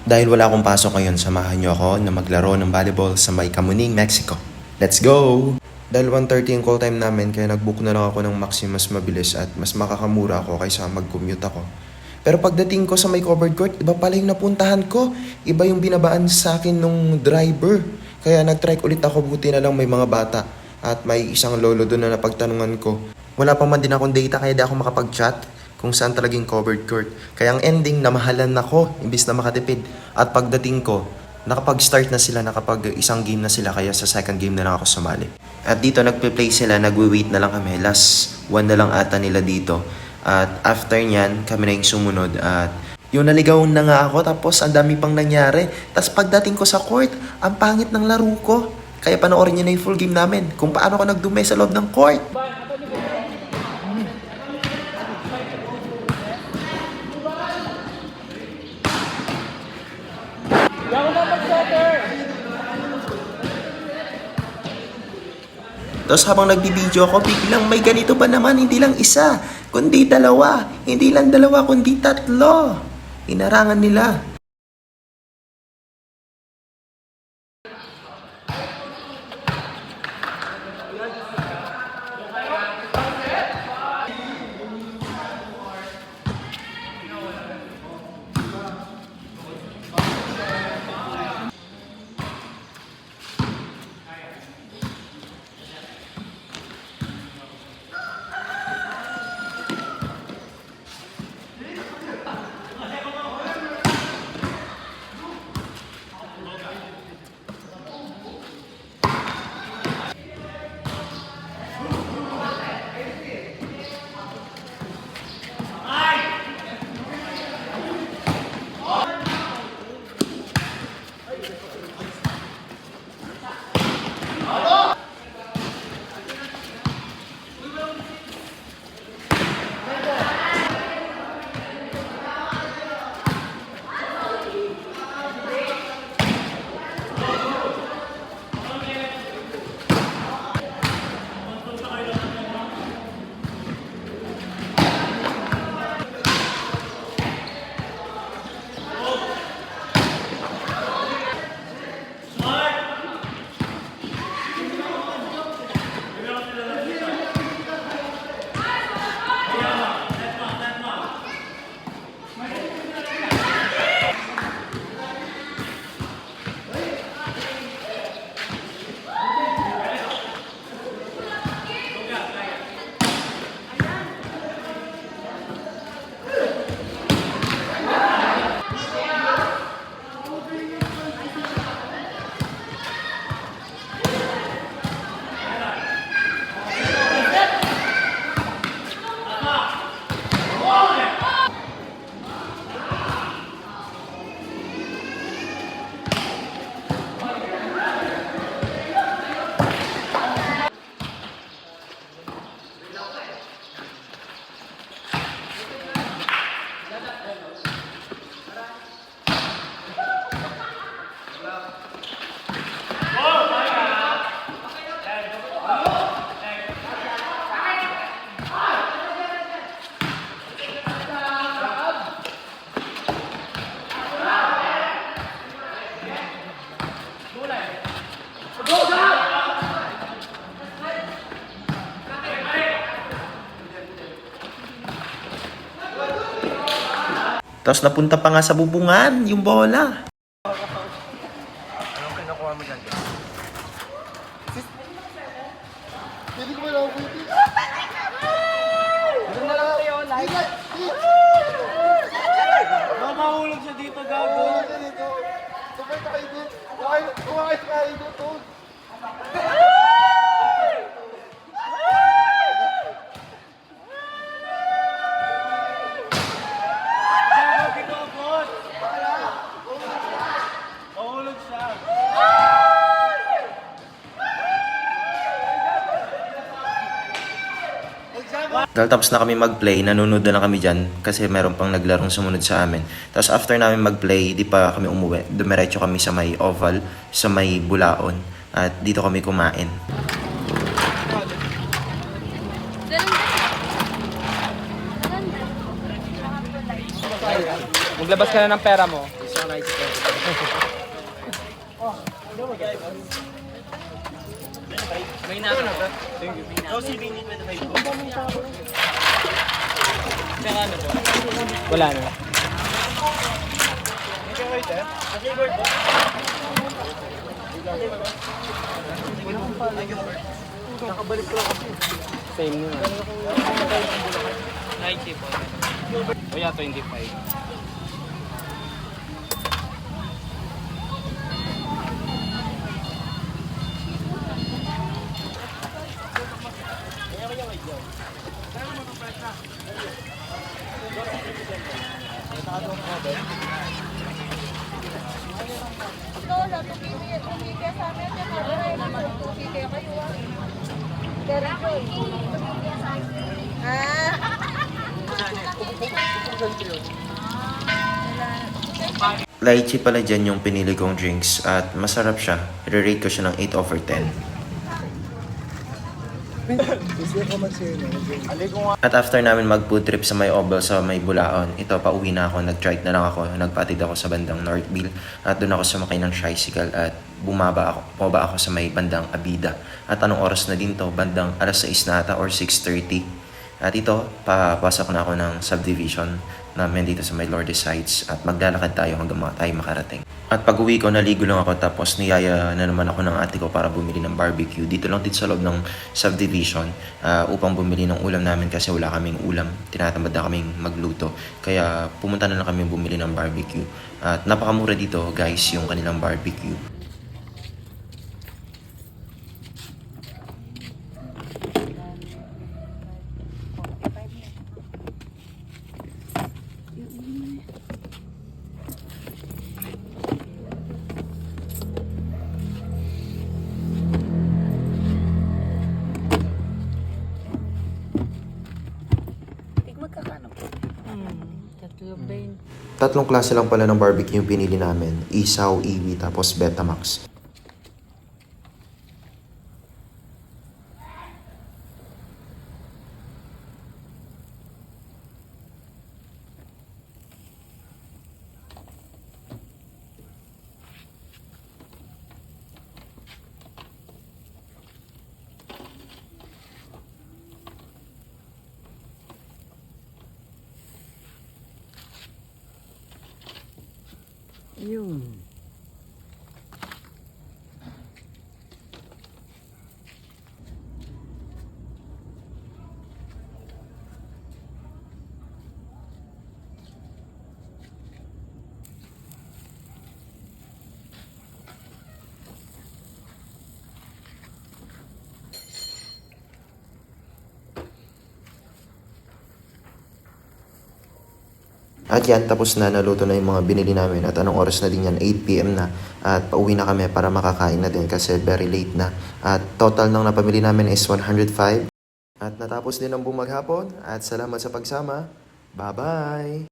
Dahil wala akong pasok ngayon, samahan niyo ako na maglaro ng volleyball sa may Camuning, Mexico. Let's go! Dahil 1:30 yung call time namin, kaya nag-book na lang ako ng Maxi mas mabilis at mas makakamura ako kaysa mag-commute ako. Pero pagdating ko sa may covered court, iba pala yung napuntahan ko. Iba yung binabaan sa akin nung driver. Kaya nag-try ulit ako, buti na lang may mga bata. At may isang lolo doon na napagtanungan ko. Wala pa man din akong data kaya di ako makapag-chat kung saan talagang covered court. Kaya ang ending, namahalan ako imbis na makatipid. At pagdating ko, nakapag-start na sila, nakapag-isang game na sila, kaya sa second game na lang ako sumali. At dito nagpe-play sila, nagwe-wait na lang kami. Last one na lang ata nila dito. At after nyan, kami na yung sumunod. At yung naligaw na nga ako, tapos ang dami pang nangyari. Tapos pagdating ko sa court, ang pangit ng laro ko. Kaya panoorin niyo na yung full game namin kung paano ako nagdumay sa loob ng court. Tapos habang nagbibideo ako, biglang may ganito pa naman, hindi lang isa, kundi dalawa. Hindi lang dalawa, kundi tatlo. Inarangan nila. Tapos napunta pa nga sa bubungan yung bola. Anong kinukuha mo dyan? Hindi ko malaw po ito. Doon na lang ako yun, live. Mahulog siya dito, gago. Mahulog siya dito. Sabay ka kayo dito. Kumakay kayo dito. Mahulog siya. Dahil tapos na kami mag-play, nanonood na lang kami dyan kasi meron pang naglarong sumunod sa amin. Tapos after namin mag-play, di pa kami umuwi. Dumiretso kami sa may oval, sa may Bulaon. At dito kami kumain. Maglabas ka na ng pera mo. May na. Thank you. Oh, si Vinny 25 po. Tsaka ano po? Wala na. Okay, wait eh. Kasi bird po. Nakabalik ko lang kasi. Same nyo na. 90 po. O yeah, 25. Lola, tumigil sa amin. Tumigil kayo ah. Diretso. Ah. Lychee pala dyan yung pinili kong drinks at masarap siya. Re-rate ko siya ng 8 over 10. At after namin mag-food trip sa may Obel sa may Bulaon, ito pauwi na ako, nag-trike na lang ako, nagpatid ako sa bandang Northville at doon ako sumakay ng tricycle at bumaba ako sa may bandang Abida. At anong oras na din to? Bandang alas 6 na ata or 6:30. At ito, papasok na ako ng subdivision namin dito sa may Lourdes Heights at maglalakad tayo hanggang tayo makarating. At pag uwi ko, naligo lang ako tapos niyaya na naman ako ng ate ko para bumili ng barbecue. Dito lang dito sa loob ng subdivision upang bumili ng ulam namin kasi wala kaming ulam. Tinatamad na kaming magluto. Kaya pumunta na lang kami bumili ng barbecue. At napakamura dito guys yung kanilang barbecue. Tatlong klase lang pala ng barbecue yung pinili namin. Isaw, Iwi, tapos Betamax. Yun. At yan, tapos na, naluto na yung mga binili namin. At anong oras na din yan? 8 PM na. At pauwi na kami para makakain na din kasi very late na. At total ng napamili namin is 105. At natapos din ang bumaghapon. At salamat sa pagsama. Bye-bye!